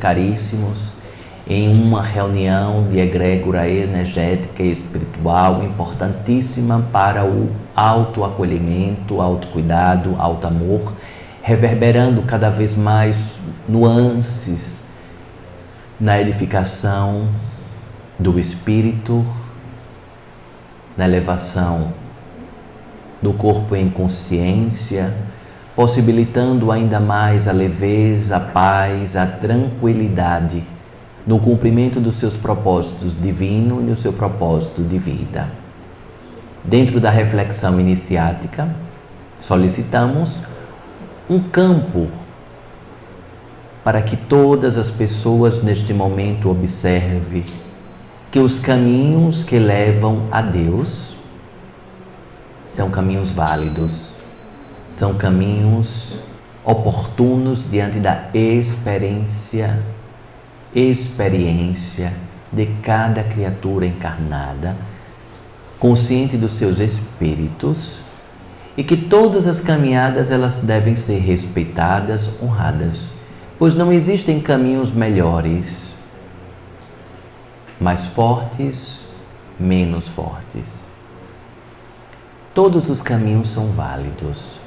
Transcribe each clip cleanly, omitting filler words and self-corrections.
caríssimos, em uma reunião de egrégora energética e espiritual importantíssima para o autoacolhimento, autocuidado, autoamor, reverberando cada vez mais nuances na edificação do espírito, na elevação do corpo em consciência, possibilitando ainda mais a leveza, a paz, a tranquilidade no cumprimento dos seus propósitos divinos e no seu propósito de vida. Dentro da reflexão iniciática, solicitamos um campo para que todas as pessoas neste momento observem que os caminhos que levam a Deus são caminhos válidos, são caminhos oportunos diante da experiência de cada criatura encarnada, consciente dos seus espíritos, e que todas as caminhadas elas devem ser respeitadas, honradas, pois não existem caminhos melhores, mais fortes, menos fortes. Todos os caminhos são válidos.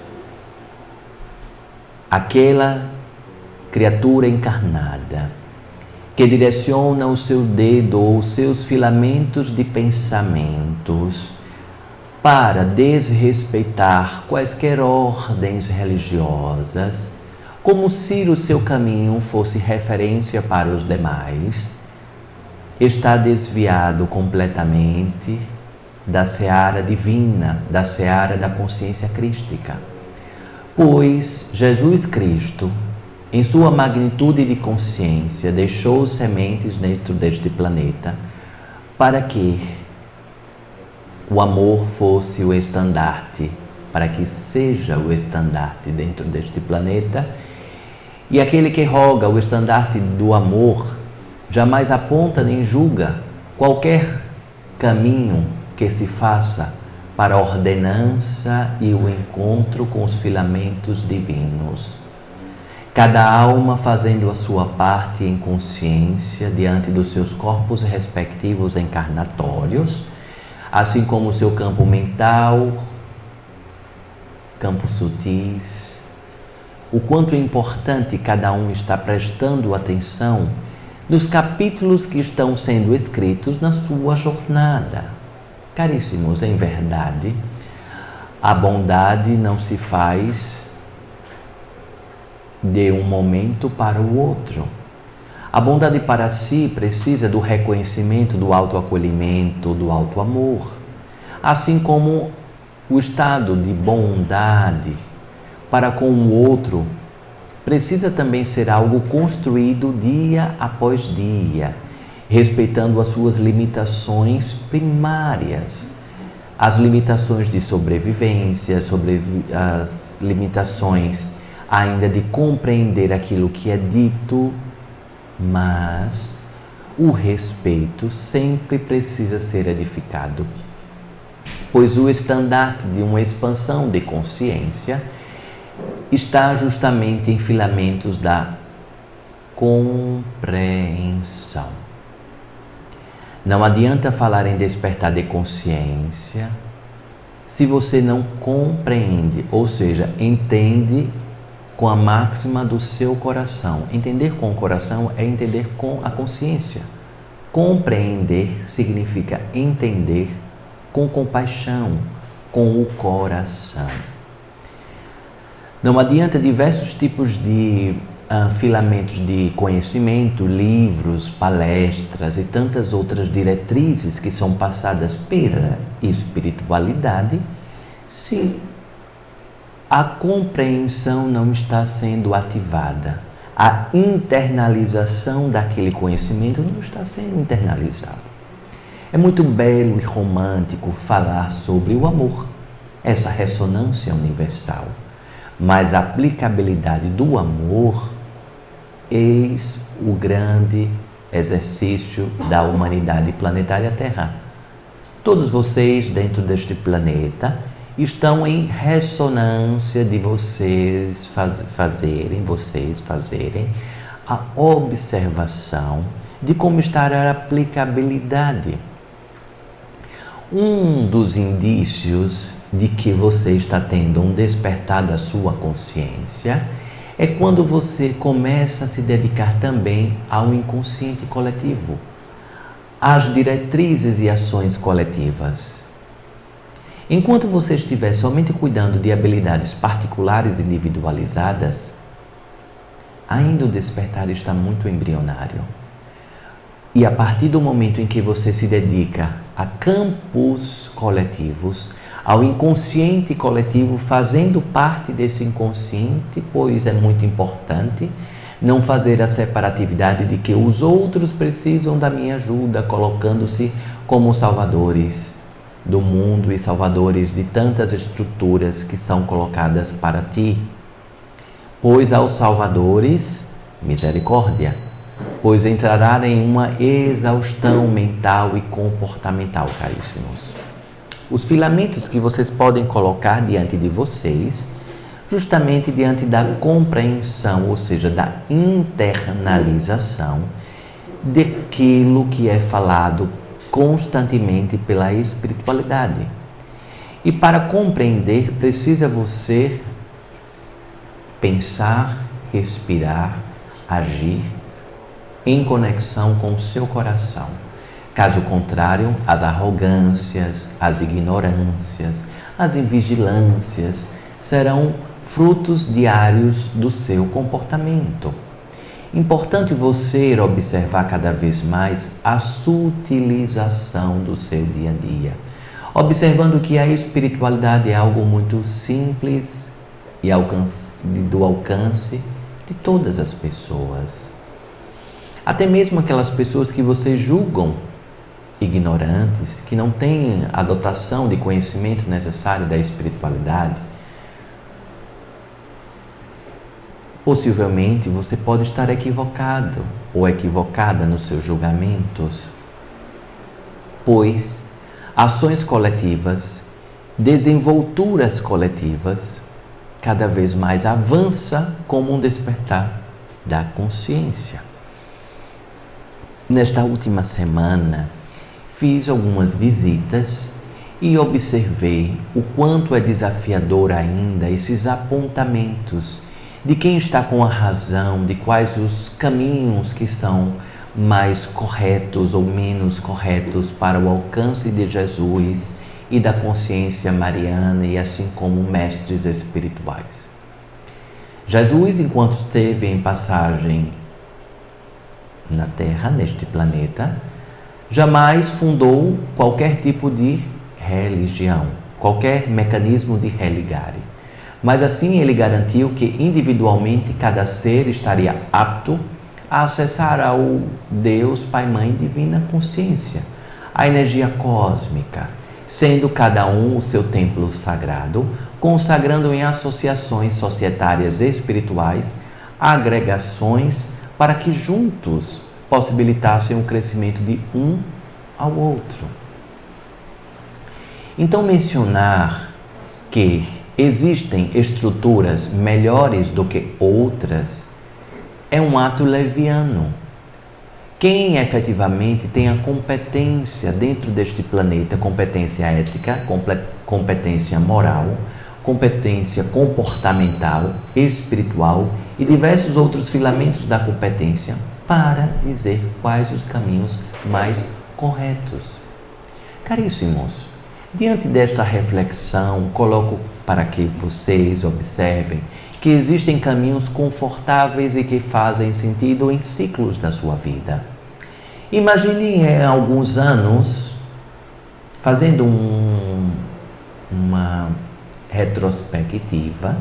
Aquela criatura encarnada que direciona o seu dedo ou os seus filamentos de pensamentos para desrespeitar quaisquer ordens religiosas, como se o seu caminho fosse referência para os demais, está desviado completamente da seara divina, da seara da consciência crística. Pois Jesus Cristo, em sua magnitude de consciência, deixou sementes dentro deste planeta para que o amor fosse o estandarte, para que seja o estandarte dentro deste planeta. E aquele que roga o estandarte do amor jamais aponta nem julga qualquer caminho que se faça para a ordenança e o encontro com os filamentos divinos. Cada alma fazendo a sua parte em consciência diante dos seus corpos respectivos encarnatórios, assim como o seu campo mental, campos sutis, o quanto é importante cada um estar prestando atenção nos capítulos que estão sendo escritos na sua jornada. Caríssimos, em verdade, a bondade não se faz de um momento para o outro. A bondade para si precisa do reconhecimento, do autoacolhimento, do autoamor, assim como o estado de bondade para com o outro precisa também ser algo construído dia após dia, respeitando as suas limitações primárias, as limitações de sobrevivência, as limitações ainda de compreender aquilo que é dito, mas o respeito sempre precisa ser edificado, pois o estandarte de uma expansão de consciência está justamente em filamentos da compreensão. Não adianta falar em despertar de consciência se você não compreende, ou seja, entende com a máxima do seu coração. Entender com o coração é entender com a consciência. Compreender significa entender com compaixão, com o coração. Não adianta diversos tipos de filamentos de conhecimento, livros, palestras e tantas outras diretrizes que são passadas pela espiritualidade se a compreensão não está sendo ativada. A internalização daquele conhecimento não está sendo internalizado. É muito belo e romântico falar sobre o amor, essa ressonância universal. Mas a aplicabilidade do amor, eis o grande exercício da humanidade planetária Terra. Todos vocês dentro deste planeta estão em ressonância de vocês fazerem a observação de como está a aplicabilidade. Um dos indícios de que você está tendo um despertar da sua consciência é quando você começa a se dedicar também ao inconsciente coletivo, às diretrizes e ações coletivas. Enquanto você estiver somente cuidando de habilidades particulares e individualizadas, ainda o despertar está muito embrionário. E a partir do momento em que você se dedica a campos coletivos, ao inconsciente coletivo, fazendo parte desse inconsciente, pois é muito importante não fazer a separatividade de que os outros precisam da minha ajuda, colocando-se como salvadores do mundo e salvadores de tantas estruturas que são colocadas para ti. Pois aos salvadores, misericórdia, pois entrará em uma exaustão mental e comportamental, caríssimos. Os filamentos que vocês podem colocar diante de vocês, justamente diante da compreensão, ou seja, da internalização daquilo que é falado constantemente pela espiritualidade. E para compreender, precisa você pensar, respirar, agir em conexão com o seu coração. Caso contrário, as arrogâncias, as ignorâncias, as invigilâncias serão frutos diários do seu comportamento. Importante você observar cada vez mais a sutilização do seu dia a dia, observando que a espiritualidade é algo muito simples e do alcance de todas as pessoas. Até mesmo aquelas pessoas que vocês julgam ignorantes, que não têm a dotação de conhecimento necessário da espiritualidade, possivelmente você pode estar equivocado ou equivocada nos seus julgamentos, pois ações coletivas, desenvolturas coletivas, cada vez mais avança como um despertar da consciência. Nesta última semana, fiz algumas visitas e observei o quanto é desafiador ainda esses apontamentos de quem está com a razão, de quais os caminhos que são mais corretos ou menos corretos para o alcance de Jesus e da consciência mariana e assim como mestres espirituais. Jesus, enquanto esteve em passagem na Terra, neste planeta, jamais fundou qualquer tipo de religião, qualquer mecanismo de religare. Mas assim ele garantiu que individualmente cada ser estaria apto a acessar ao Deus Pai, Mãe, Divina Consciência, a energia cósmica, sendo cada um o seu templo sagrado, consagrando em associações societárias espirituais, agregações para que juntos possibilitassem o crescimento de um ao outro. Então, mencionar que existem estruturas melhores do que outras é um ato leviano. Quem efetivamente tem a competência dentro deste planeta, competência ética, competência moral, competência comportamental, espiritual e diversos outros filamentos da competência para dizer quais os caminhos mais corretos. Caríssimos, diante desta reflexão, coloco para que vocês observem que existem caminhos confortáveis e que fazem sentido em ciclos da sua vida. Imagine em alguns anos, fazendo uma retrospectiva,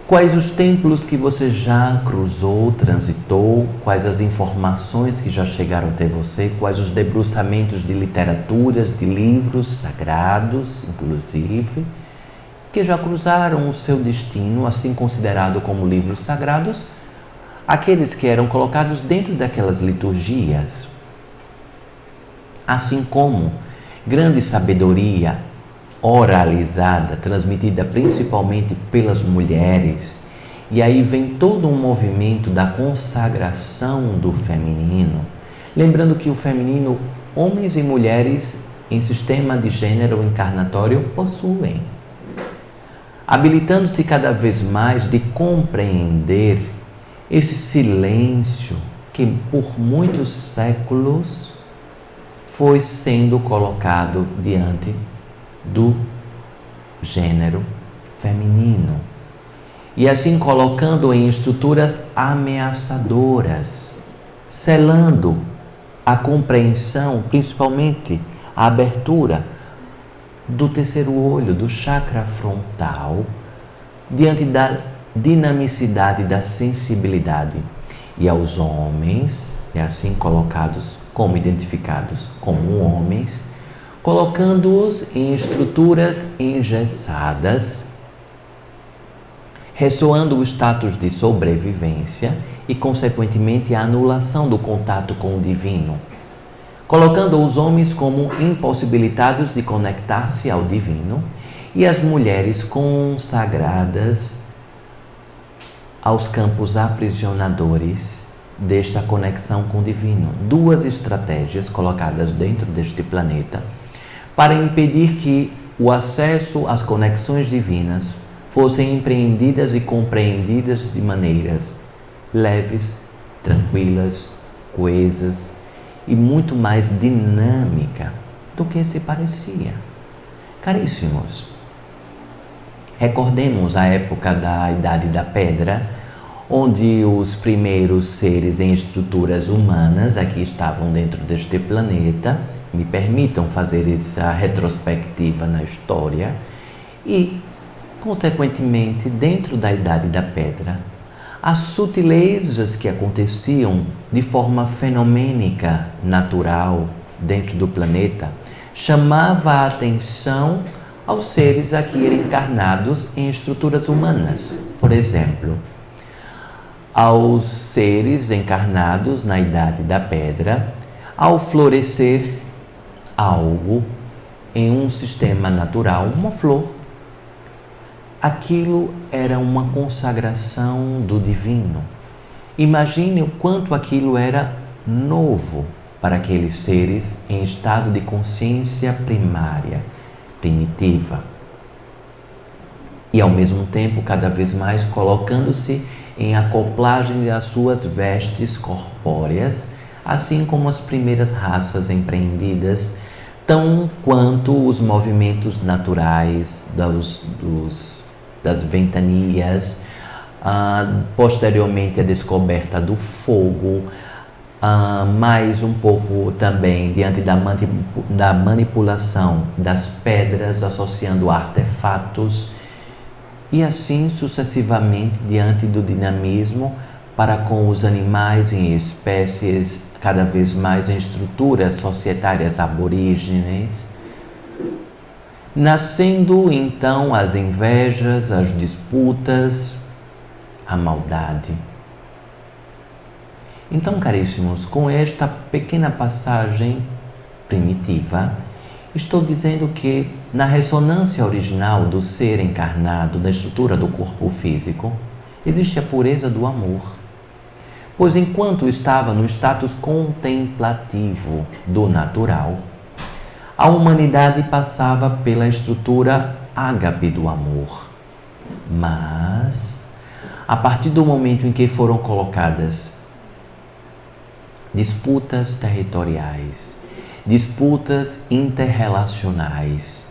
quais os templos que você já cruzou, transitou, quais as informações que já chegaram até você, quais os debruçamentos de literaturas, de livros sagrados, inclusive, que já cruzaram o seu destino, assim considerado como livros sagrados, aqueles que eram colocados dentro daquelas liturgias. Assim como grande sabedoria oralizada, transmitida principalmente pelas mulheres E aí vem todo um movimento da consagração do feminino, lembrando que o feminino, homens e mulheres em sistema de gênero encarnatório possuem, habilitando-se cada vez mais de compreender esse silêncio que por muitos séculos foi sendo colocado diante do gênero feminino. E assim colocando em estruturas ameaçadoras, selando a compreensão, principalmente a abertura do terceiro olho, do chakra frontal, diante da dinamicidade da sensibilidade. E aos homens, assim colocados como identificados como homens, colocando-os em estruturas engessadas, ressoando o status de sobrevivência e, consequentemente, a anulação do contato com o divino, colocando os homens como impossibilitados de conectar-se ao divino e as mulheres consagradas aos campos aprisionadores desta conexão com o divino. Duas estratégias colocadas dentro deste planeta para impedir que o acesso às conexões divinas fossem empreendidas e compreendidas de maneiras leves, tranquilas, coesas e muito mais dinâmica do que se parecia. Caríssimos, recordemos a época da Idade da Pedra, onde os primeiros seres em estruturas humanas aqui estavam dentro deste planeta. Me permitam fazer essa retrospectiva na história e, consequentemente, dentro da Idade da Pedra, as sutilezas que aconteciam de forma fenomênica, natural, dentro do planeta, chamava a atenção aos seres aqui encarnados em estruturas humanas. Por exemplo, aos seres encarnados na Idade da Pedra, ao florescer algo em um sistema natural, uma flor, aquilo era uma consagração do divino. Imagine o quanto aquilo era novo para aqueles seres em estado de consciência primária, primitiva. E ao mesmo tempo, cada vez mais colocando-se em acoplagem às suas vestes corpóreas, assim como as primeiras raças empreendidas, tão quanto os movimentos naturais das ventanias, posteriormente a descoberta do fogo, mais um pouco também diante da manipulação das pedras, associando artefatos, e assim sucessivamente diante do dinamismo para com os animais em espécies cada vez mais em estruturas societárias aborígenes, nascendo então as invejas, as disputas, a maldade. Então, caríssimos, com esta pequena passagem primitiva, estou dizendo que na ressonância original do ser encarnado, da estrutura do corpo físico, existe a pureza do amor. Pois enquanto estava no status contemplativo do natural, a humanidade passava pela estrutura ágape do amor. Mas, a partir do momento em que foram colocadas disputas territoriais, disputas interrelacionais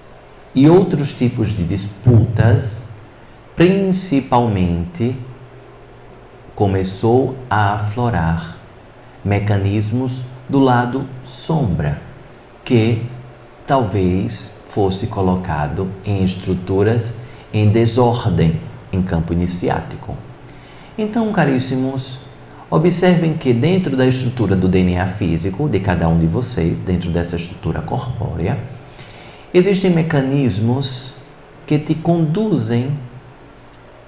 e outros tipos de disputas, principalmente começou a aflorar mecanismos do lado sombra, que talvez fosse colocado em estruturas em desordem em campo iniciático. Então, caríssimos, observem que dentro da estrutura do DNA físico de cada um de vocês, dentro dessa estrutura corpórea, existem mecanismos que te conduzem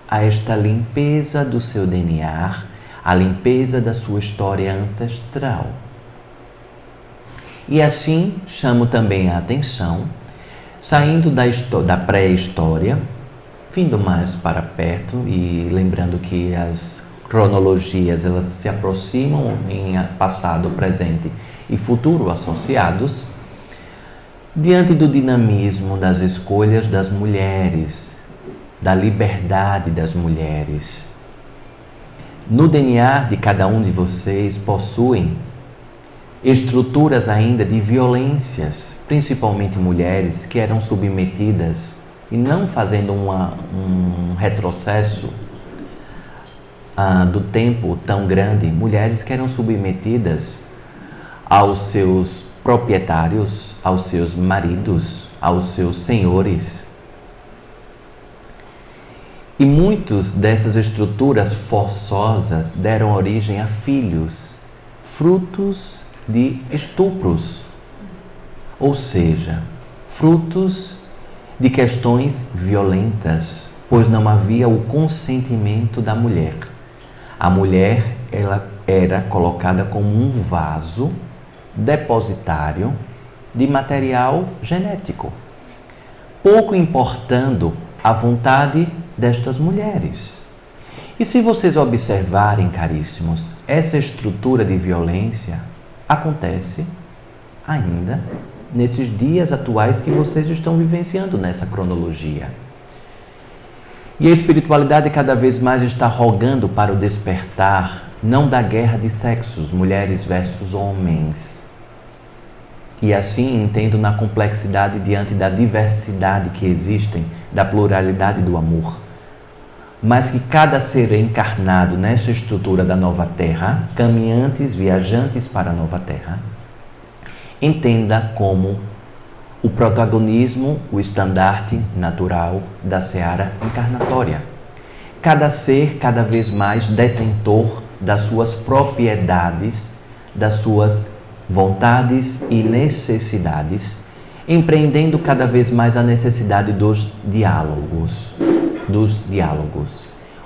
a esta limpeza do seu DNA, a limpeza da sua história ancestral. E assim chamo também a atenção, saindo da pré-história, Vindo mais para perto e lembrando que as cronologias elas se aproximam em passado, presente e futuro associados, diante do dinamismo das escolhas das mulheres, da liberdade das mulheres. No DNA de cada um de vocês possuem estruturas ainda de violências, principalmente mulheres que eram submetidas, e não fazendo um retrocesso do tempo tão grande, mulheres que eram submetidas aos seus proprietários, aos seus maridos, aos seus senhores. E muitas dessas estruturas forçosas deram origem a filhos, frutos de estupros, ou seja, frutos de questões violentas, pois não havia o consentimento da mulher. A mulher, ela era colocada como um vaso depositário de material genético, pouco importando a vontade destas mulheres. E se vocês observarem, caríssimos, essa estrutura de violência acontece ainda nesses dias atuais que vocês estão vivenciando nessa cronologia. E a espiritualidade cada vez mais está rogando para o despertar, não da guerra de sexos, mulheres versus homens. E assim entendo na complexidade diante da diversidade que existem, da pluralidade do amor. Mas que cada ser encarnado nessa estrutura da nova Terra, caminhantes, viajantes para a nova Terra, entenda como o protagonismo, o estandarte natural da seara encarnatória. Cada ser cada vez mais detentor das suas propriedades, das suas vontades e necessidades, empreendendo cada vez mais a necessidade dos diálogos.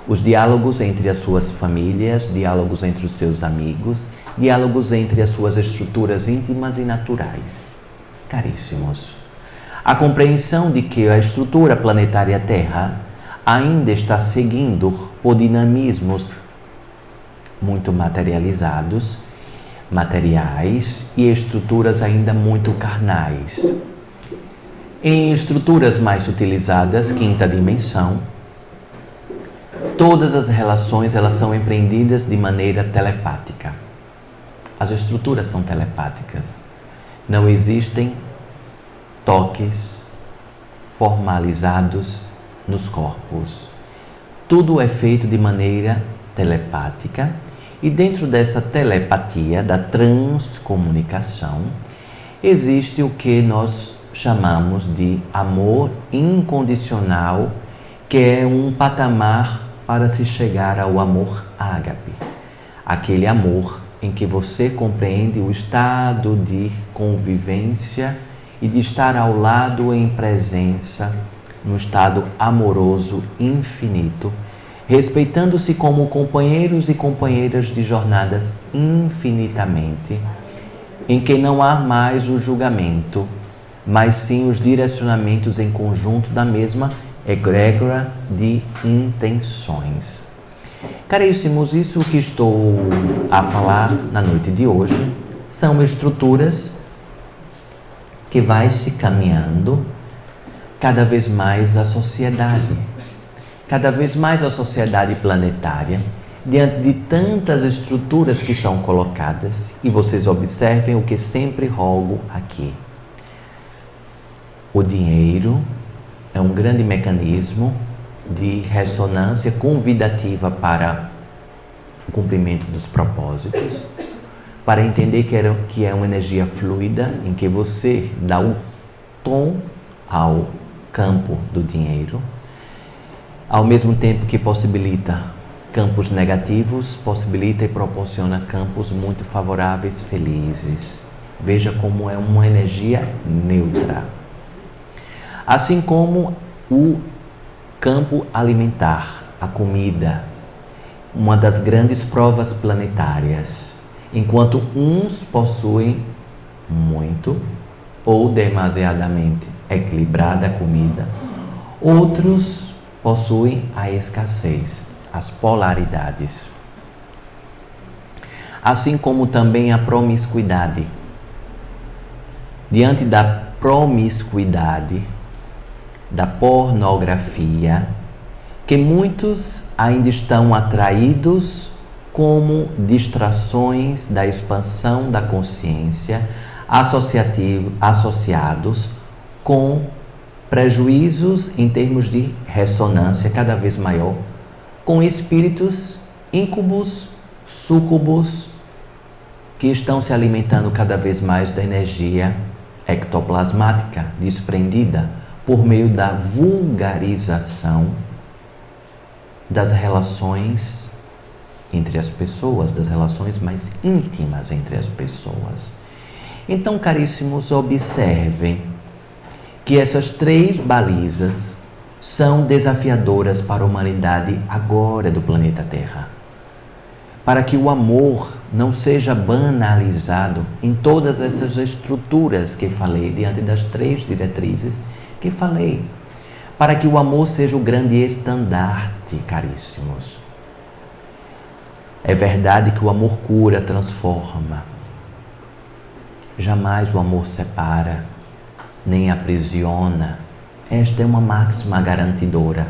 Os diálogos entre as suas famílias, diálogos entre os seus amigos, diálogos entre as suas estruturas íntimas e naturais. Caríssimos, a compreensão de que a estrutura planetária Terra ainda está seguindo por dinamismos muito materializados, materiais e estruturas ainda muito carnais. Em estruturas mais utilizadas, quinta dimensão, todas as relações elas são empreendidas de maneira telepática. As estruturas são telepáticas. Não existem toques formalizados nos corpos. Tudo é feito de maneira telepática e dentro dessa telepatia, da transcomunicação, existe o que nós chamamos de amor incondicional, que é um patamar para se chegar ao amor ágape. Aquele amor em que você compreende o estado de convivência e de estar ao lado em presença, no estado amoroso infinito, respeitando-se como companheiros e companheiras de jornadas infinitamente, em que não há mais o julgamento, mas sim os direcionamentos em conjunto da mesma egrégora de intenções. Caríssimos, isso que estou a falar na noite de hoje são estruturas que vai se caminhando cada vez mais a sociedade, cada vez mais a sociedade planetária, diante de tantas estruturas que são colocadas, e vocês observem o que sempre rogo aqui. O dinheiro é um grande mecanismo de ressonância convidativa para o cumprimento dos propósitos, para entender que é uma energia fluida em que você dá o tom ao campo do dinheiro, ao mesmo tempo que possibilita campos negativos, possibilita e proporciona campos muito favoráveis, felizes. Veja como é uma energia neutra. Assim como o campo alimentar, a comida, uma das grandes provas planetárias. Enquanto uns possuem muito ou demasiadamente equilibrada a comida, outros possuem a escassez, as polaridades. Assim como também a promiscuidade. Diante da promiscuidade, da pornografia, que muitos ainda estão atraídos como distrações da expansão da consciência, associados com prejuízos em termos de ressonância cada vez maior, com espíritos íncubos, súcubos, que estão se alimentando cada vez mais da energia ectoplasmática desprendida por meio da vulgarização das relações entre as pessoas, das relações mais íntimas entre as pessoas. Então, caríssimos, observem que essas 3 balizas são desafiadoras para a humanidade agora do planeta Terra. Para que o amor não seja banalizado em todas essas estruturas que falei, diante das 3 diretrizes que falei. Para que o amor seja o grande estandarte, caríssimos. É verdade que o amor cura, transforma. Jamais o amor separa, nem aprisiona. Esta é uma máxima garantidora.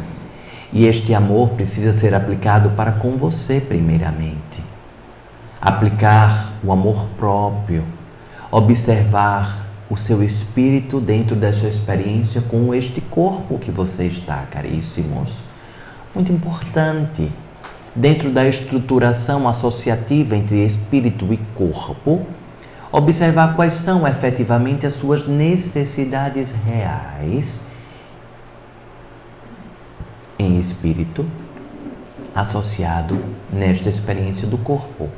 E este amor precisa ser aplicado para com você primeiramente. Aplicar o amor próprio, observar o seu espírito dentro dessa experiência com este corpo que você está, caríssimos. Muito importante, dentro da estruturação associativa entre espírito e corpo, observar quais são efetivamente as suas necessidades reais em espírito associado nesta experiência do corpo.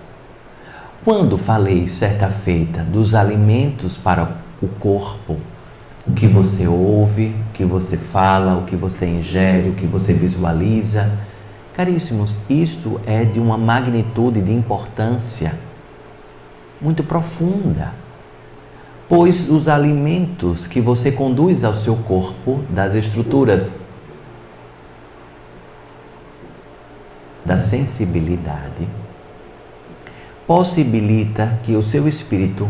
Quando falei certa feita dos alimentos para o corpo, o que você ouve, o que você fala, o que você ingere, o que você visualiza, caríssimos, isto é de uma magnitude de importância muito profunda, pois os alimentos que você conduz ao seu corpo, das estruturas da sensibilidade, possibilita que o seu espírito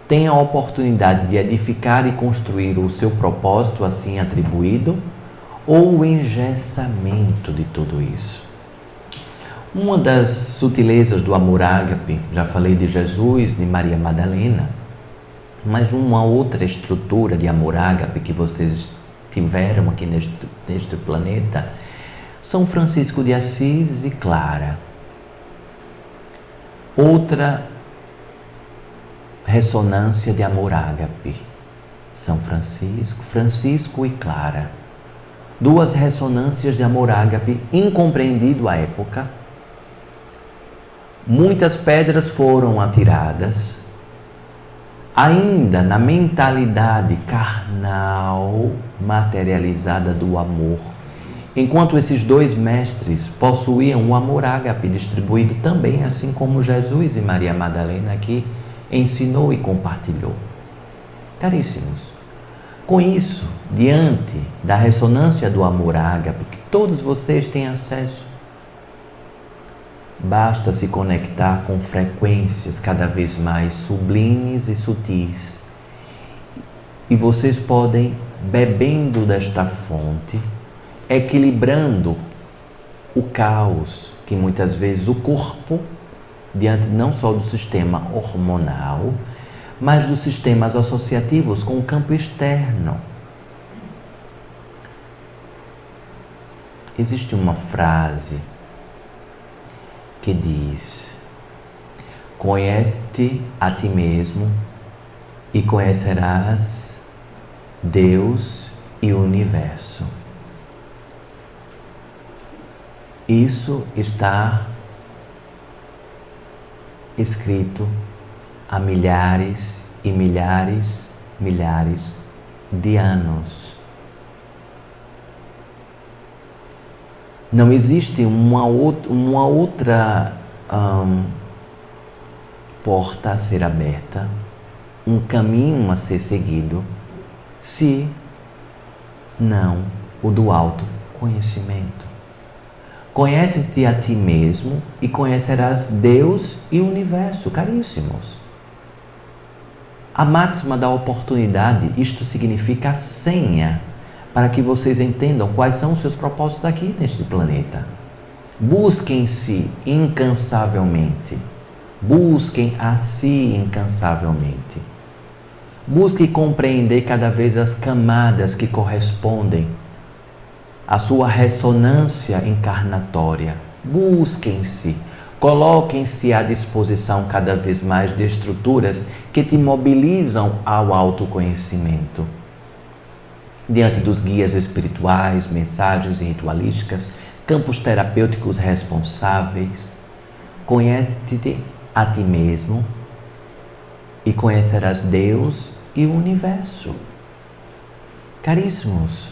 tenha a oportunidade de edificar e construir o seu propósito assim atribuído, ou o engessamento de tudo isso. Uma das sutilezas do amor ágape, já falei de Jesus, de Maria Madalena, mas uma outra estrutura de amor ágape que vocês tiveram aqui neste planeta, São Francisco de Assis e Clara. Outra ressonância de amor ágape, São Francisco, Francisco e Clara. 2 ressonâncias de amor ágape incompreendido à época. Muitas pedras foram atiradas, ainda na mentalidade carnal materializada do amor, enquanto esses 2 mestres possuíam o amor ágape distribuído também, assim como Jesus e Maria Madalena aqui ensinou e compartilhou. Caríssimos, com isso, diante da ressonância do amor ágape, que todos vocês têm acesso, basta se conectar com frequências cada vez mais sublimes e sutis. E vocês podem, bebendo desta fonte, equilibrando o caos que muitas vezes o corpo, diante não só do sistema hormonal, mas dos sistemas associativos com o campo externo. Existe uma frase que diz: conhece-te a ti mesmo e conhecerás Deus e o universo. Isso está escrito há milhares e milhares de anos. Não existe uma outra porta a ser aberta, um caminho a ser seguido, se não o do autoconhecimento. Conhece-te a ti mesmo e conhecerás Deus e o universo, caríssimos. A máxima da oportunidade, isto significa a senha para que vocês entendam quais são os seus propósitos aqui neste planeta. Busquem-se incansavelmente. Busquem a si incansavelmente. Busque compreender cada vez as camadas que correspondem à sua ressonância encarnatória. Busquem-se, coloquem-se à disposição cada vez mais de estruturas que te mobilizam ao autoconhecimento. Diante dos guias espirituais, mensagens ritualísticas, campos terapêuticos responsáveis, conhece-te a ti mesmo e conhecerás Deus e o universo. Caríssimos,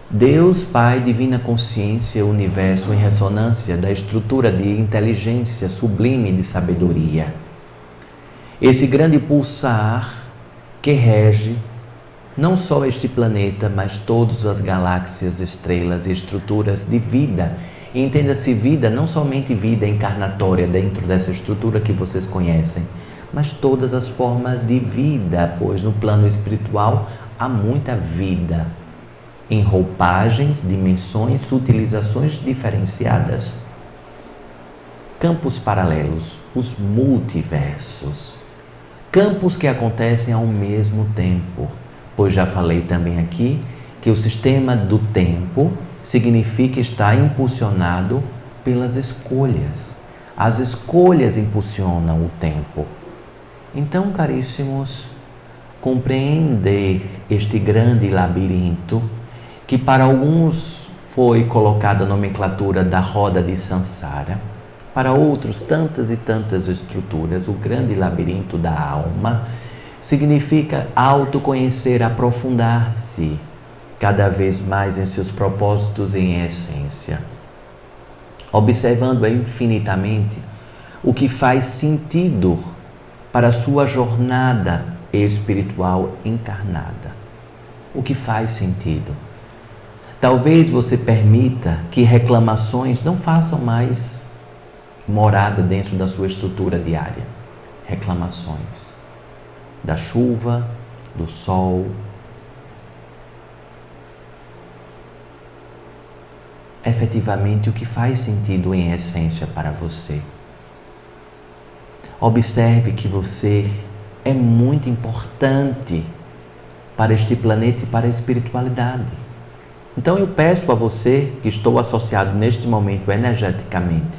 Deus, Pai, Divina Consciência, o universo em ressonância da estrutura de inteligência sublime de sabedoria. Esse grande pulsar que rege não só este planeta, mas todas as galáxias, estrelas e estruturas de vida. E entenda-se vida, não somente vida encarnatória dentro dessa estrutura que vocês conhecem, mas todas as formas de vida, pois no plano espiritual há muita vida, em roupagens, dimensões, utilizações diferenciadas. Campos paralelos, os multiversos. Campos que acontecem ao mesmo tempo, pois já falei também aqui que o sistema do tempo significa estar impulsionado pelas escolhas. As escolhas impulsionam o tempo. Então, caríssimos, compreender este grande labirinto que para alguns foi colocada a nomenclatura da roda de Sansara, para outros tantas e tantas estruturas, o grande labirinto da alma, significa autoconhecer, aprofundar-se cada vez mais em seus propósitos em essência, observando infinitamente o que faz sentido para a sua jornada espiritual encarnada. O que faz sentido? Talvez você permita que reclamações não façam mais morada dentro da sua estrutura diária. Reclamações da chuva, do sol. Efetivamente, o que faz sentido em essência para você. Observe que você é muito importante para este planeta e para a espiritualidade. Então eu peço a você, que estou associado neste momento energeticamente,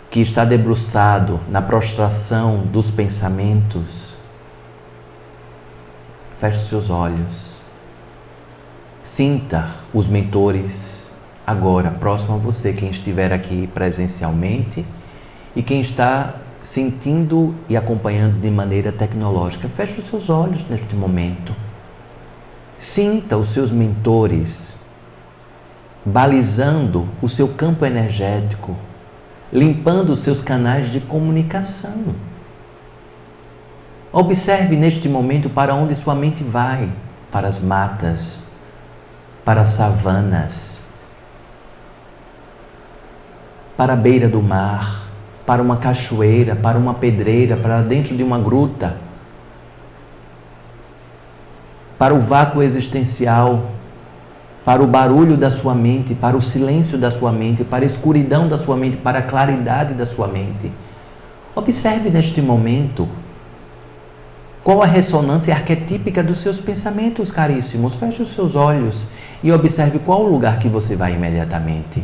que está debruçado na prostração dos pensamentos, feche seus olhos, sinta os mentores agora próximo a você, quem estiver aqui presencialmente e quem está sentindo e acompanhando de maneira tecnológica. Feche os seus olhos neste momento. Sinta os seus mentores balizando o seu campo energético, limpando os seus canais de comunicação. Observe neste momento para onde sua mente vai, para as matas, para as savanas, para a beira do mar, para uma cachoeira, para uma pedreira, para dentro de uma gruta, para o vácuo existencial, para o barulho da sua mente, para o silêncio da sua mente, para a escuridão da sua mente, para a claridade da sua mente. Observe neste momento qual a ressonância arquetípica dos seus pensamentos, caríssimos. Feche os seus olhos e observe qual o lugar que você vai imediatamente.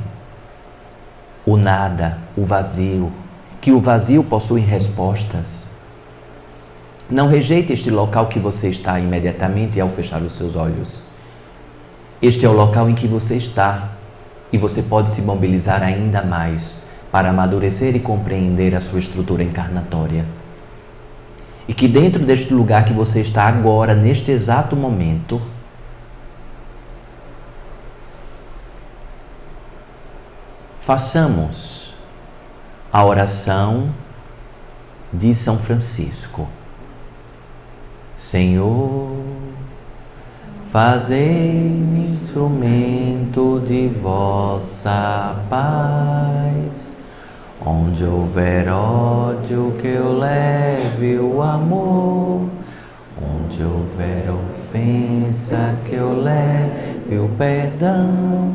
O nada, o vazio, que o vazio possui respostas. Não rejeite este local que você está imediatamente ao fechar os seus olhos. Este é o local em que você está e você pode se mobilizar ainda mais para amadurecer e compreender a sua estrutura encarnatória. E que dentro deste lugar que você está agora, neste exato momento, façamos a oração de São Francisco. Senhor, fazei-me instrumento de vossa paz. Onde houver ódio, que eu leve o amor. Onde houver ofensa, que eu leve o perdão.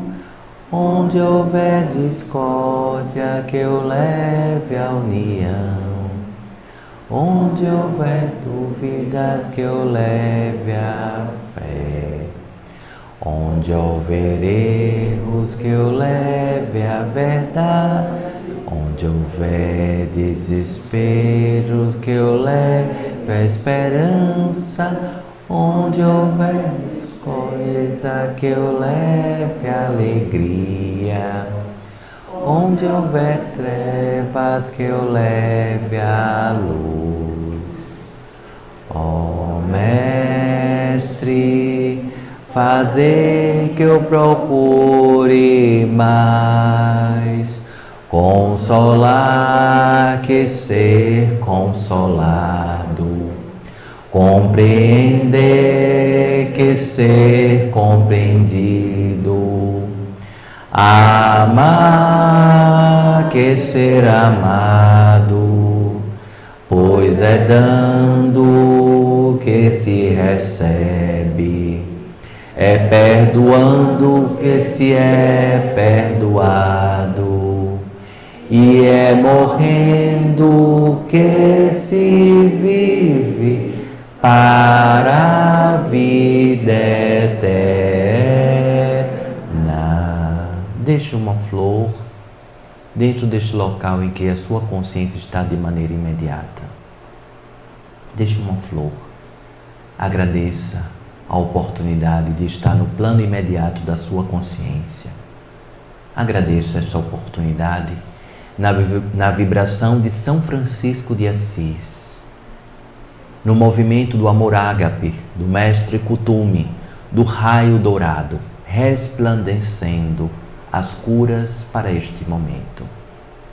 Onde houver discórdia, que eu leve a união. Onde houver dúvidas, que eu leve a fé. Onde houver erros, que eu leve a verdade. Onde houver desespero, que eu leve a esperança. Onde houver coisa, que eu leve a alegria. Onde houver trevas, que eu leve a luz. Ó Mestre, fazer que eu procure mais consolar que ser consolado, compreender que ser compreendido, amar que ser amado, pois é dando que se recebe, é perdoando que se é perdoado, e é morrendo que se vive para a vida eterna. Deixe uma flor dentro deste local em que a sua consciência está de maneira imediata. Deixe uma flor. Agradeça a oportunidade de estar no plano imediato da sua consciência. Agradeça esta oportunidade na vibração de São Francisco de Assis, no movimento do amor ágape, do Mestre Kuthumi, do raio dourado, resplandecendo as curas para este momento.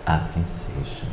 Assim seja.